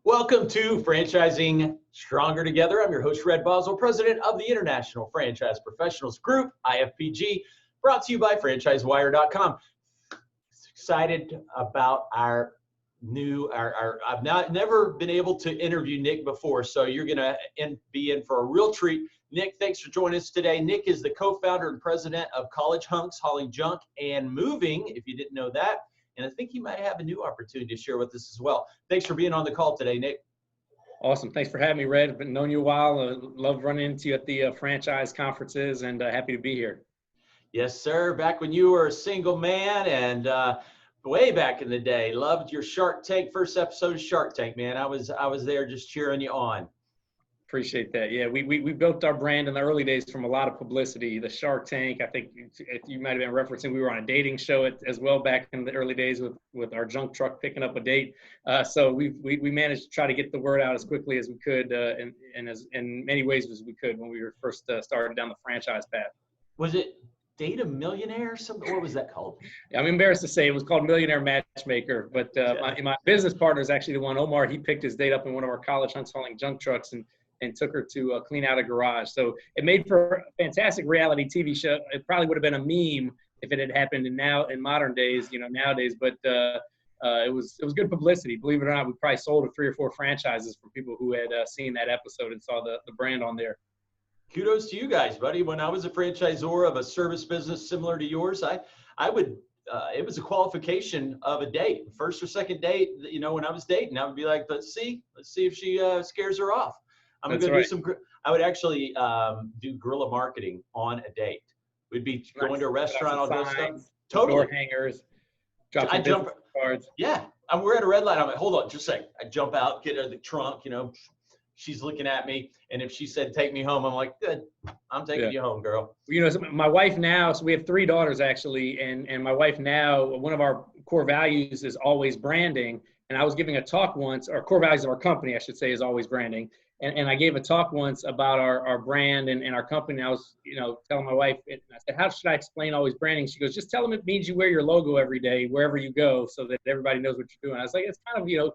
Welcome to Franchising Stronger Together. I'm your host, Red Boswell, president of the International Franchise Professionals Group, IFPG, brought to you by franchisewire.com. Excited about our new, I've never been able to interview Nick before, so you're going to be in for a real treat. Nick, thanks for joining us today. Nick is the co-founder and president of College Hunks, hauling junk and moving, if you didn't know that. And I think he might have a new opportunity to share with us as well. Thanks for being on the call today, Nick. Awesome. Thanks for having me, Red. I've been knowing you a while. Love running into you at the franchise conferences, and happy to be here. Yes, sir. Back when you were a single man and way back in the day, loved your Shark Tank, first episode of Shark Tank, man. I was there just cheering you on. Appreciate that. Yeah, we built our brand in the early days from a lot of publicity. The Shark Tank, I think if you might have been referencing, we were on a dating show as well back in the early days with our junk truck picking up a date. So we managed to try to get the word out as quickly as we could, and as in many ways as we could when we were first started down the franchise path. Was it Date a Millionaire or something? What was that called? I'm embarrassed to say it was called Millionaire Matchmaker, but my business partner is actually the one, Omar. He picked his date up in one of our College Hunks hauling junk trucks and took her to clean out a garage. So it made for a fantastic reality TV show. It probably would have been a meme if it had happened in modern days, nowadays. But it was good publicity. Believe it or not, we probably sold 3 or 4 franchises for people who had seen that episode and saw the brand on there. Kudos to you guys, buddy. When I was a franchisor of a service business similar to yours, I would it was a qualification of a date, first or second date. When I was dating, I would be like, let's see if she scares her off. I'm going to do some. I would actually do guerrilla marketing on a date. We'd be going to a restaurant, all those stuff. Totally. Door hangers. I jump cards. Yeah, we're at a red light. I'm like, hold on, just a second. I jump out, get her the trunk. She's looking at me, and if she said take me home, I'm like, good. I'm taking you home, girl. My wife now. So we have 3 daughters actually, and my wife now. One of our core values is always branding. And I was giving a talk once. Our core values of our company, I should say, is always branding. And I gave a talk once about our brand and our company. And I was, telling my wife, and I said, how should I explain always branding? She goes, just tell them it means you wear your logo every day, wherever you go, so that everybody knows what you're doing. I was like, it's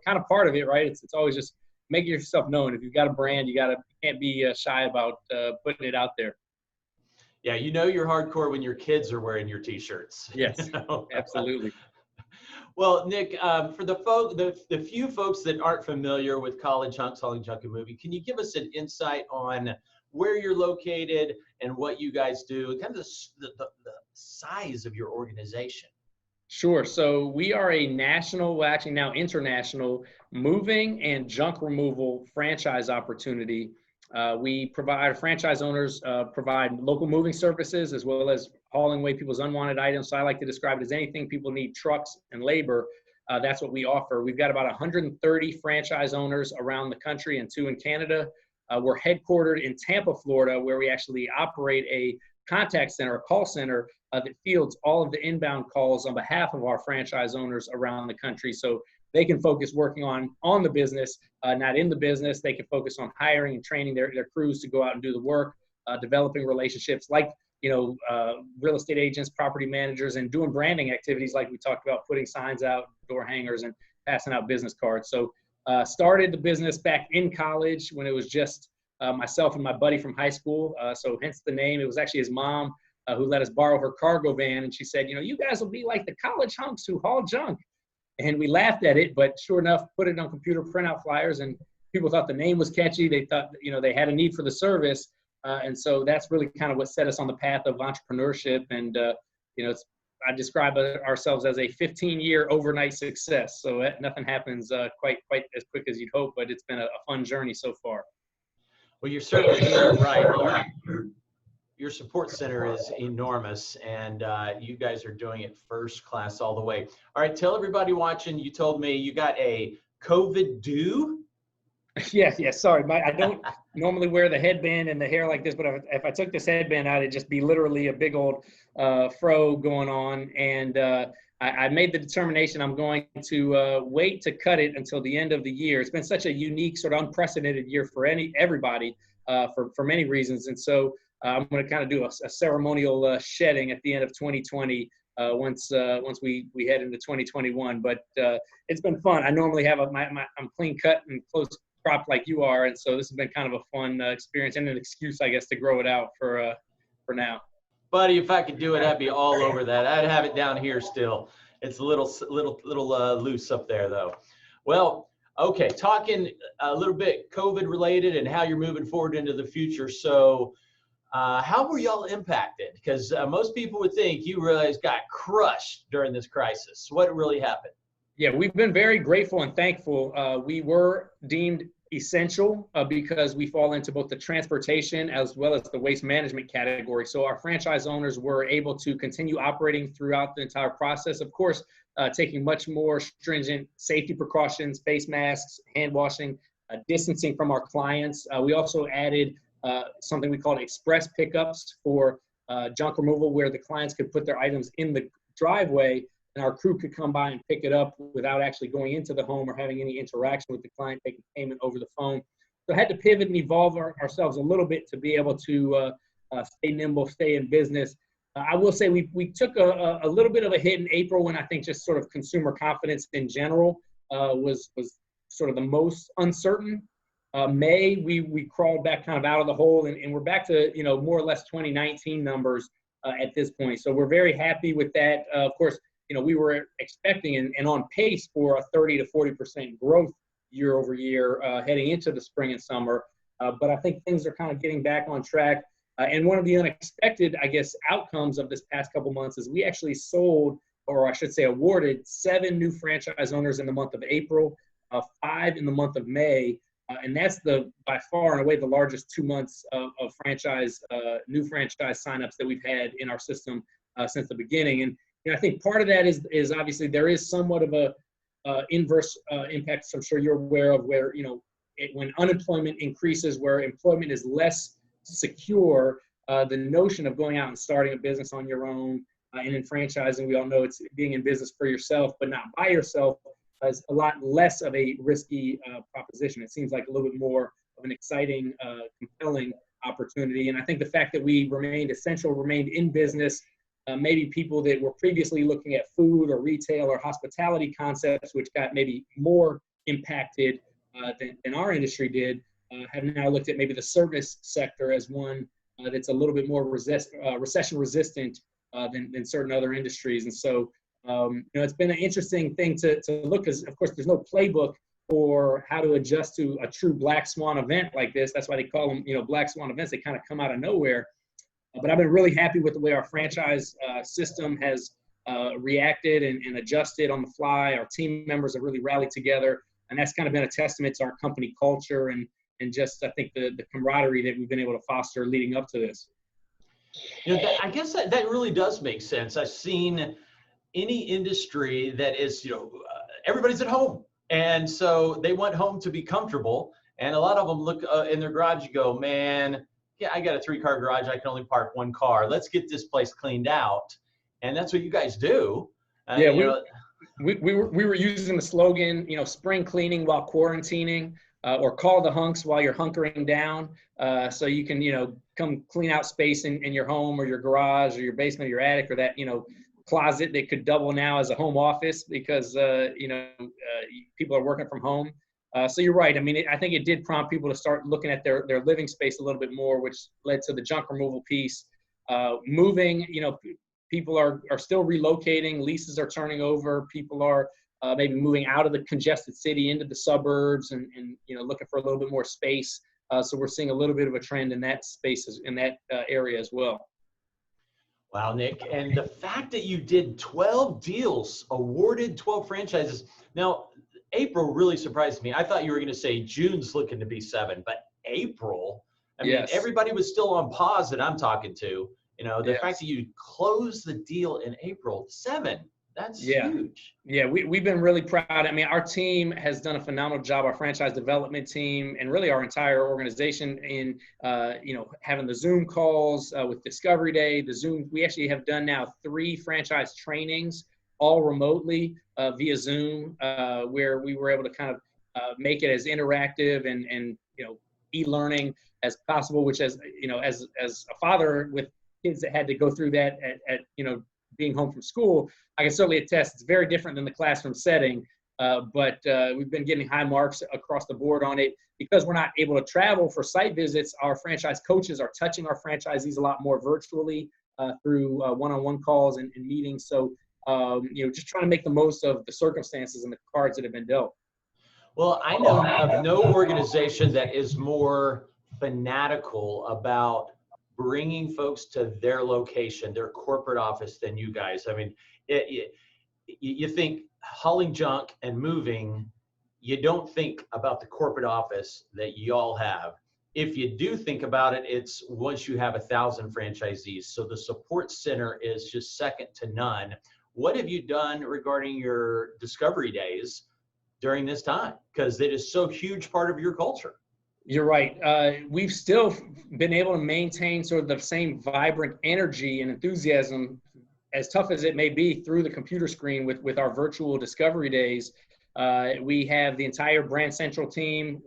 kind of part of it, right? It's always just making yourself known. If you've got a brand, you can't be shy about putting it out there. Yeah. You're hardcore when your kids are wearing your t-shirts. Yes, absolutely. Well, Nick, for the few folks that aren't familiar with College Hunks, hauling junk and moving, can you give us an insight on where you're located and what you guys do, and kind of the size of your organization? Sure. So we are a national, well, actually now international, moving and junk removal franchise opportunity. We provide franchise owners provide local moving services as well as hauling away people's unwanted items. So I like to describe it as anything people need, trucks and labor. That's what we offer. We've got about 130 franchise owners around the country and 2 in Canada. We're headquartered in Tampa, Florida, where we actually operate a contact center, a call center that fields all of the inbound calls on behalf of our franchise owners around the country. So they can focus working on the business, not in the business. They can focus on hiring and training their crews to go out and do the work, developing relationships like, real estate agents, property managers, and doing branding activities like we talked about, putting signs out, door hangers, and passing out business cards. So started the business back in college when it was just myself and my buddy from high school. So hence the name. It was actually his mom who let us borrow her cargo van. And she said, you guys will be like the College Hunks who haul junk. And we laughed at it, but sure enough, put it on computer printout flyers, and people thought the name was catchy. They thought, they had a need for the service. And so that's really kind of what set us on the path of entrepreneurship. And, I describe ourselves as a 15-year overnight success. So nothing happens quite as quick as you'd hope, but it's been a fun journey so far. Well, you're certainly doing it right. Your support center is enormous, and you guys are doing it first class all the way. All right, tell everybody watching, you told me you got a COVID do? Yeah, sorry. I don't normally wear the headband and the hair like this, but if I took this headband out, it'd just be literally a big old fro going on. And I made the determination I'm going to wait to cut it until the end of the year. It's been such a unique, sort of unprecedented year for everybody for many reasons. And so I'm going to kind of do a ceremonial shedding at the end of 2020 once we head into 2021. But it's been fun. I normally have I'm clean cut and close cropped like you are, and so this has been kind of a fun experience and an excuse, I guess, to grow it out for now. Buddy, if I could do it, I'd be all over that. I'd have it down here still. It's a little loose up there, though. Well, okay, talking a little bit COVID related and how you're moving forward into the future. So how were y'all impacted? Because most people would think you guys got crushed during this crisis. What really happened? Yeah, we've been very grateful and thankful. We were deemed essential because we fall into both the transportation as well as the waste management category. So our franchise owners were able to continue operating throughout the entire process. Of course, taking much more stringent safety precautions, face masks, hand washing, distancing from our clients. We also added something we called express pickups for junk removal, where the clients could put their items in the driveway and our crew could come by and pick it up without actually going into the home or having any interaction with the client, taking payment over the phone. So I had to pivot and evolve ourselves a little bit to be able to stay nimble, stay in business. I will say we took a little bit of a hit in April when I think just sort of consumer confidence in general was sort of the most uncertain. May, we crawled back kind of out of the hole and we're back to, more or less 2019 numbers at this point. So we're very happy with that. Of course, we were expecting and on pace for a 30 to 40% growth year over year heading into the spring and summer. But I think things are kind of getting back on track. And one of the unexpected, I guess, outcomes of this past couple months is we actually sold, or I should say awarded, 7 new franchise owners in the month of April, 5 in the month of May. And that's by far and away the largest 2 months of new franchise signups that we've had in our system since the beginning. And I think part of that is obviously there is somewhat of a inverse impact, I'm sure you're aware of, where when unemployment increases, where employment is less secure, the notion of going out and starting a business on your own and in franchising, we all know it's being in business for yourself but not by yourself, is a lot less of a risky proposition. It seems like a little bit more of an exciting, compelling opportunity. And I think the fact that we remained essential, remained in business, maybe people that were previously looking at food or retail or hospitality concepts, which got maybe more impacted than our industry did, have now looked at maybe the service sector as one that's a little bit more recession resistant than certain other industries. And so, it's been an interesting thing to look, because of course there's no playbook for how to adjust to a true black swan event like this. That's why they call them, black swan events. They kind of come out of nowhere. But I've been really happy with the way our franchise system has reacted and adjusted on the fly. Our team members have really rallied together, and that's kind of been a testament to our company culture and just, I think, the camaraderie that we've been able to foster leading up to this. I guess that really does make sense. I've seen any industry that is, everybody's at home, and so they want home to be comfortable. And a lot of them look in their garage and go, man, yeah, I got a 3-car garage. I can only park 1 car. Let's get this place cleaned out. And that's what you guys do. Yeah, we were using the slogan, spring cleaning while quarantining, or call the Hunks while you're hunkering down. So you can, come clean out space in your home or your garage or your basement or your attic, or that, closet that could double now as a home office because, people are working from home. So you're right. I mean, I think it did prompt people to start looking at their living space a little bit more, which led to the junk removal piece. Moving, people are still relocating. Leases are turning over. People are maybe moving out of the congested city into the suburbs and looking for a little bit more space. So we're seeing a little bit of a trend in that space, in that area as well. Wow, Nick. And the fact that you did 12 deals, awarded 12 franchises. Now, April really surprised me. I thought you were going to say June's looking to be 7, but April, I mean, everybody was still on pause that I'm talking to. The fact that you closed the deal in April, 7, that's huge. Yeah, we've been really proud. I mean, our team has done a phenomenal job, our franchise development team, and really our entire organization in, having the Zoom calls with Discovery Day, the Zoom. We actually have done now 3 franchise trainings, all remotely via Zoom, where we were able to kind of make it as interactive and e-learning as possible, which as a father with kids that had to go through that at being home from school, I can certainly attest it's very different than the classroom setting. But we've been getting high marks across the board on it. Because we're not able to travel for site visits, our franchise coaches are touching our franchisees a lot more virtually through one-on-one calls and meetings. So, just trying to make the most of the circumstances and the cards that have been dealt. Well, I know of no organization that is more fanatical about bringing folks to their location, their corporate office, than you guys. I mean, you think hauling junk and moving, you don't think about the corporate office that y'all have. If you do think about it, it's once you have 1,000 franchisees. So the support center is just second to none. What have you done regarding your discovery days during this time? Because it is so huge part of your culture. You're right. We've still been able to maintain sort of the same vibrant energy and enthusiasm, as tough as it may be, through the computer screen with our virtual discovery days. We have the entire Brand Central team,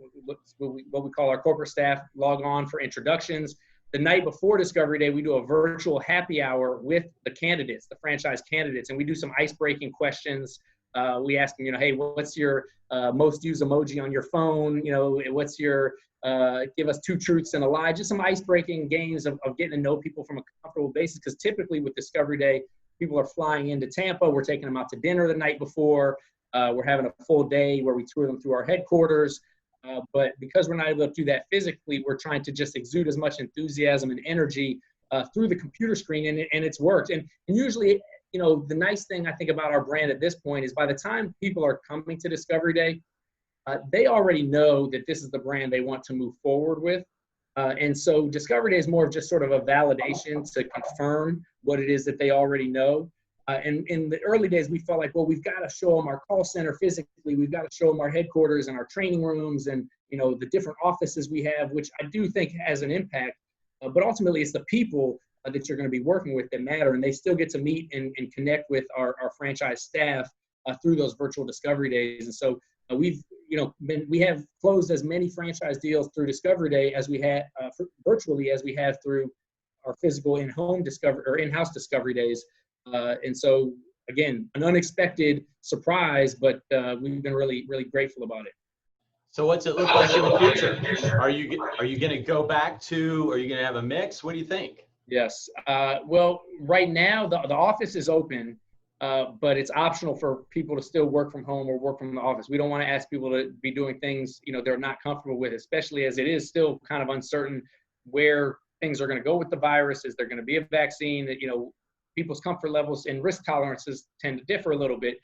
what we call our corporate staff, log on for introductions. The night before Discovery Day, we do a virtual happy hour with the candidates, the franchise candidates, and we do some ice-breaking questions. We ask them, hey, what's your most used emoji on your phone? What's your, give us 2 truths and a lie, just some ice-breaking games of getting to know people from a comfortable basis. Because typically with Discovery Day, people are flying into Tampa. We're taking them out to dinner the night before. We're having a full day where we tour them through our headquarters. But because we're not able to do that physically, we're trying to just exude as much enthusiasm and energy through the computer screen, and it's worked. And usually, the nice thing I think about our brand at this point is by the time people are coming to Discovery Day, they already know that this is the brand they want to move forward with. And so Discovery Day is more of just sort of a validation to confirm what it is that they already know. And in the early days, we felt like, well, we've got to show them our call center physically. We've got to show them our headquarters and our training rooms and, the different offices we have, which I do think has an impact. But ultimately, it's the people that you're going to be working with that matter. And they still get to meet and connect with our franchise staff through those virtual Discovery Days. And so we have closed as many franchise deals through Discovery Day as we had virtually as we have through our physical in-home discovery or in-house Discovery Days. And so, again, an unexpected surprise, but we've been really, really grateful about it. So what's it look like in the future? Are you going to go back to, are you going to have a mix? What do you think? Yes. Well, right now, the office is open, but it's optional for people to still work from home or work from the office. We don't want to ask people to be doing things, they're not comfortable with, especially as it is still kind of uncertain where things are going to go with the virus. Is there going to be a vaccine? That, people's comfort levels and risk tolerances tend to differ a little bit.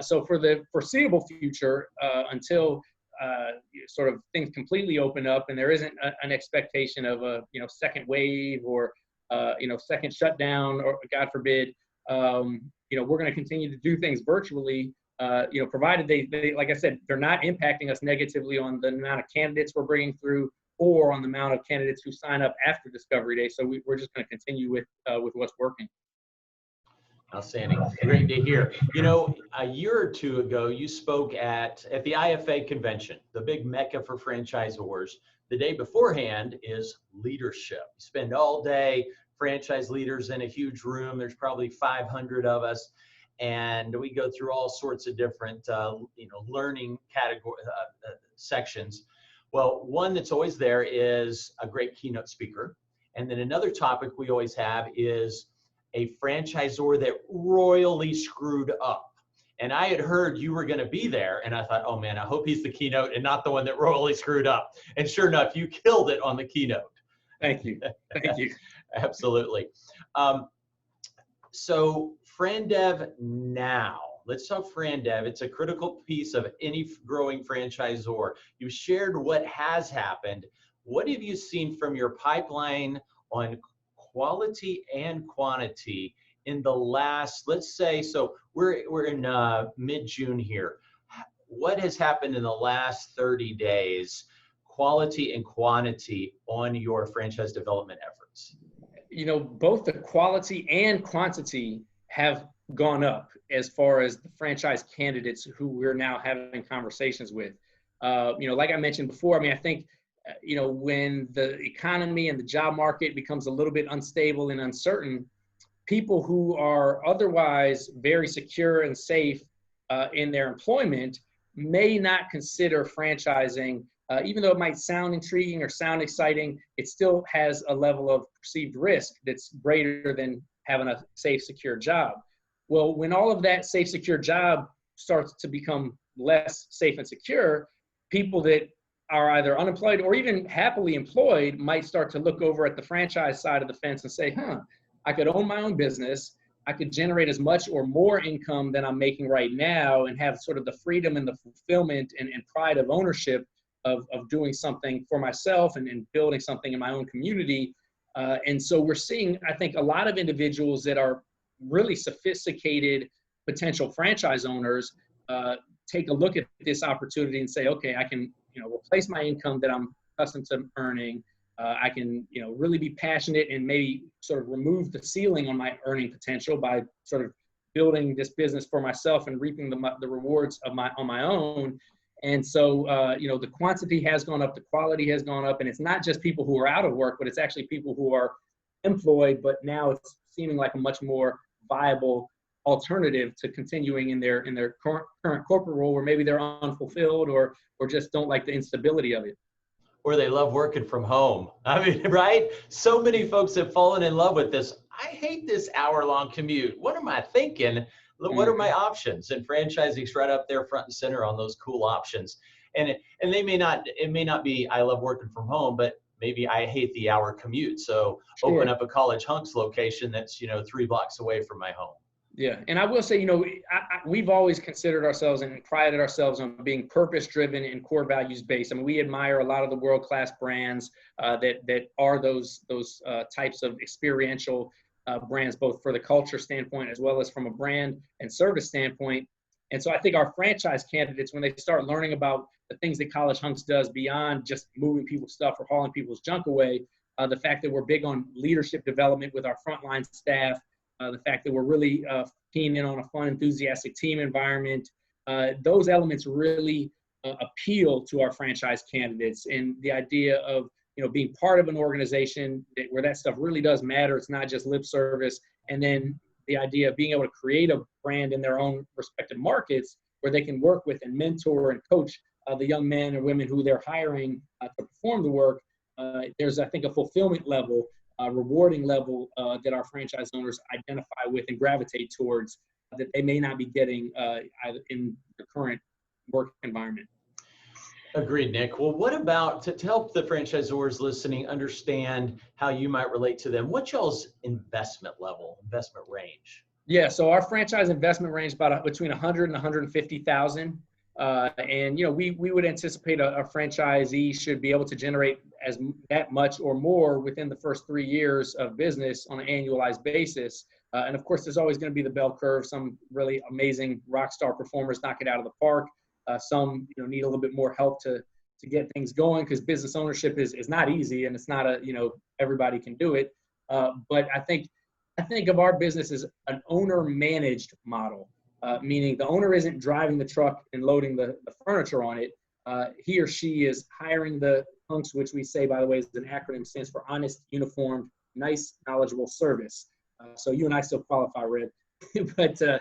So for the foreseeable future, until sort of things completely open up and there isn't an expectation of a second wave or second shutdown, or God forbid, we're going to continue to do things virtually. Provided they, like I said, they're not impacting us negatively on the amount of candidates we're bringing through or on the amount of candidates who sign up after Discovery Day. So we're just going to continue with what's working. Outstanding. Great to hear. A year or two ago, you spoke at the IFA convention, the big mecca for franchisors. The day beforehand is leadership. You spend all day, franchise leaders in a huge room. There's probably 500 of us. And we go through all sorts of different, learning category sections. Well, one that's always there is a great keynote speaker. And then another topic we always have is a franchisor that royally screwed up. And I had heard you were going to be there, and I thought, oh man, I hope he's the keynote and not the one that royally screwed up. And sure enough, you killed it on the keynote. Thank you. Thank you. Absolutely. So FranDev now. Let's talk FranDev. It's a critical piece of any growing franchisor. You shared what has happened. What have you seen from your pipeline on quality and quantity in the last, let's say, so we're in mid-June here. What has happened in the last 30 days, quality and quantity on your franchise development efforts? Both the quality and quantity have gone up as far as the franchise candidates who we're now having conversations with. Like I mentioned before, I think when the economy and the job market becomes a little bit unstable and uncertain, people who are otherwise very secure and safe in their employment may not consider franchising. Even though it might sound intriguing or sound exciting, it still has a level of perceived risk that's greater than having a safe, secure job. Well, when all of that safe, secure job starts to become less safe and secure, people that are either unemployed or even happily employed might start to look over at the franchise side of the fence and say, I could own my own business. I could generate as much or more income than I'm making right now and have sort of the freedom and the fulfillment and pride of ownership of doing something for myself and building something in my own community. And so we're seeing, I think, a lot of individuals that are really sophisticated potential franchise owners take a look at this opportunity and say, okay, I can replace my income that I'm accustomed to earning. I can really be passionate and maybe sort of remove the ceiling on my earning potential by sort of building this business for myself and reaping the rewards of on my own. And so, the quantity has gone up, the quality has gone up, and it's not just people who are out of work, but it's actually people who are employed, but now it's seeming like a much more viable alternative to continuing in their current corporate role, where maybe they're unfulfilled or just don't like the instability of it. Or they love working from home. I mean, right? So many folks have fallen in love with this. I hate this hour-long commute. What am I thinking? What are my options? And franchising's right up there front and center on those cool options. And it may not be I love working from home, but maybe I hate the hour commute. So open up a college Hunks location that's 3 blocks away from my home. Yeah, and I will say, we've always considered ourselves and prided ourselves on being purpose-driven and core values-based. I mean, we admire a lot of the world-class brands that are those types of experiential brands, both for the culture standpoint as well as from a brand and service standpoint. And so I think our franchise candidates, when they start learning about the things that College Hunks does beyond just moving people's stuff or hauling people's junk away, the fact that we're big on leadership development with our frontline staff, the fact that we're really keen in on a fun, enthusiastic team environment, those elements really appeal to our franchise candidates. And the idea of being part of an organization where that stuff really does matter. It's not just lip service. And then the idea of being able to create a brand in their own respective markets where they can work with and mentor and coach the young men or women who they're hiring to perform the work. There's, I think, a fulfillment level, rewarding level that our franchise owners identify with and gravitate towards that they may not be getting in the current work environment. Agreed, Nick. Well, what about to help the franchisors listening understand how you might relate to them? What's y'all's investment range? Yeah, so our franchise investment range about between 100 and 150,000. And we would anticipate a franchisee should be able to generate that much or more within the first 3 years of business on an annualized basis. And of course, there's always going to be the bell curve. Some really amazing rock star performers knock it out of the park. Some need a little bit more help to get things going, because business ownership is not easy, and it's not everybody can do it. But I think of our business as an owner managed model. Meaning the owner isn't driving the truck and loading the furniture on it. He or she is hiring the Hunks, which we say, by the way, is an acronym, stands for honest, uniformed, nice, knowledgeable service. So you and I still qualify, Red. But they're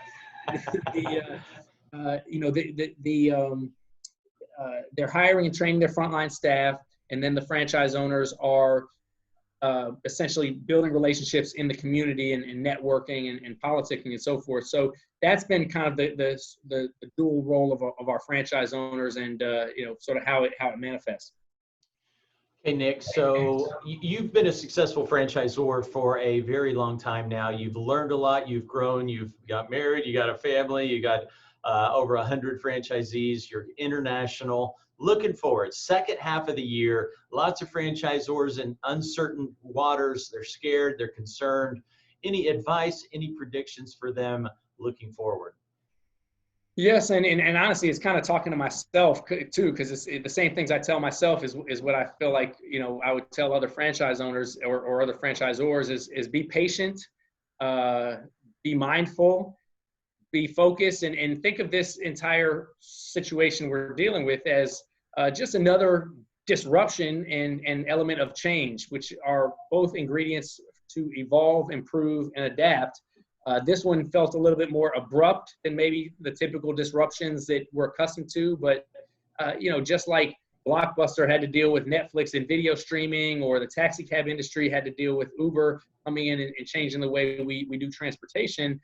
hiring and training their frontline staff, and then the franchise owners are essentially building relationships in the community and networking and politicking and so forth. So that's been kind of the dual role of our franchise owners, and sort of how it manifests. Hey, Nick, so you've been a successful franchisor for a very long time now. You've learned a lot, you've grown, you've got married, you got a family, you got over 100 franchisees, you're international. Looking forward, second half of the year, lots of franchisors in uncertain waters. They're scared, they're concerned. Any advice, any predictions for them looking forward? Yes, and honestly, it's kind of talking to myself too, because it's the same things I tell myself is what I feel like I would tell other franchise owners or other franchisors is be patient, be mindful, be focused, and think of this entire situation we're dealing with as just another disruption and element of change, which are both ingredients to evolve, improve, and adapt. This one felt a little bit more abrupt than maybe the typical disruptions that we're accustomed to. But, just like Blockbuster had to deal with Netflix and video streaming, or the taxi cab industry had to deal with Uber coming in and changing the way we do transportation,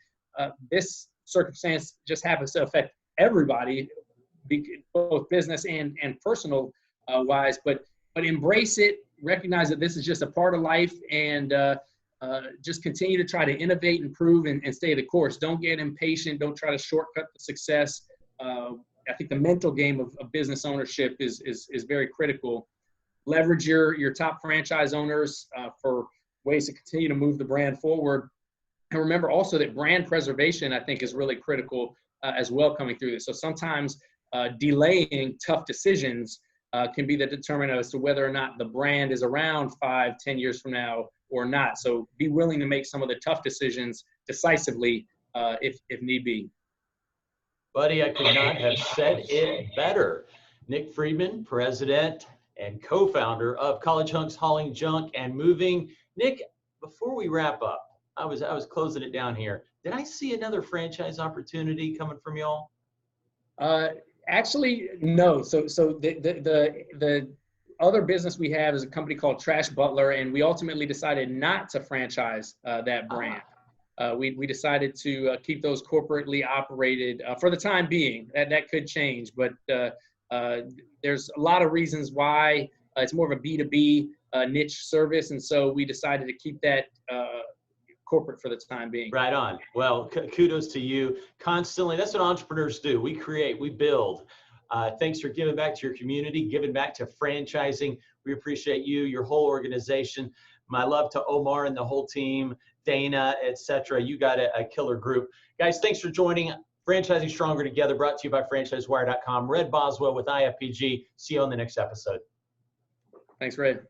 this circumstance just happens to affect everybody, both business and personal wise. But embrace it, recognize that this is just a part of life, and just continue to try to innovate, improve, and stay the course. Don't get impatient. Don't try to shortcut the success. I think the mental game of business ownership is very critical. Leverage your top franchise owners for ways to continue to move the brand forward. And remember also that brand preservation, I think, is really critical as well coming through this. So sometimes delaying tough decisions can be the determinant as to whether or not the brand is around 5-10 years from now or not. So be willing to make some of the tough decisions decisively if need be. Buddy, I could not have said it better. Nick Friedman, president and co-founder of College Hunks Hauling Junk and Moving. Nick, before we wrap up, I was closing it down here. Did I see another franchise opportunity coming from y'all? Actually, no. So the other business we have is a company called Trash Butler, and we ultimately decided not to franchise that brand. We decided to keep those corporately operated for the time being. That could change, but there's a lot of reasons why. It's more of a B2B niche service, and so we decided to keep that corporate for the time being. Right on. Well, kudos to you. Constantly, that's what entrepreneurs do. We create, we build. Thanks for giving back to your community, giving back to franchising. We appreciate you, your whole organization. My love to Omar and the whole team, Dana, etc. You got a killer group. Guys, thanks for joining. Franchising Stronger Together, brought to you by franchisewire.com. Red Boswell with IFPG. See you on the next episode. Thanks, Red.